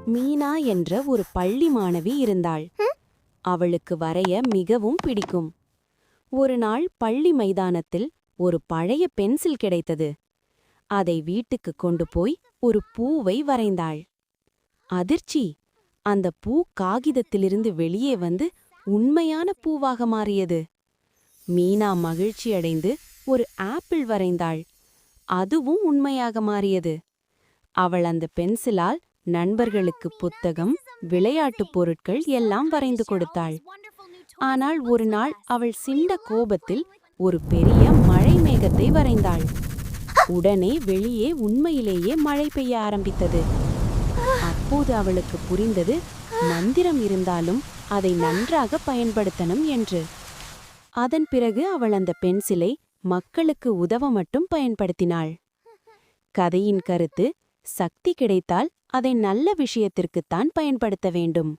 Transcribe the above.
மீனா என்ற ஒரு பள்ளி மாணவி இருந்தாள். அவளுக்கு வரைய மிகவும் பிடிக்கும். ஒரு நாள் பள்ளி மைதானத்தில் ஒரு பழைய பென்சில் கிடைத்தது. அதை வீட்டுக்கு கொண்டு போய் ஒரு பூவை வரைந்தாள். அதிர்ச்சி! அந்த பூ காகிதத்திலிருந்து வெளியே வந்து உண்மையான பூவாக மாறியது. மீனா மகிழ்ச்சியடைந்து ஒரு ஆப்பிள் வரைந்தாள். அதுவும் உண்மையாக மாறியது. அவள் அந்த பென்சிலால் நண்பர்களுக்கு புத்தகம், விளையாட்டுப் பொருட்கள் எல்லாம் வரைந்து கொடுத்தாள். ஆனால் ஒரு நாள் அவள் சிண்ட கோபத்தில் ஒரு பெரிய மழை மேகத்தை வரைந்தாள். உடனே வெளியே உண்மையிலேயே மழை பெய்ய ஆரம்பித்தது. அப்போது அவளுக்கு புரிந்தது, மந்திரம் இருந்தாலும் அதை நன்றாக பயன்படுத்தணும் என்று. அதன் பிறகு அவள் அந்த பென்சிலை மக்களுக்கு உதவ மட்டும் பயன்படுத்தினாள். கதையின் கருத்து: சக்தி கிடைத்தால் அதை நல்ல விஷயத்திற்குத்தான் பயன்படுத்த வேண்டும்.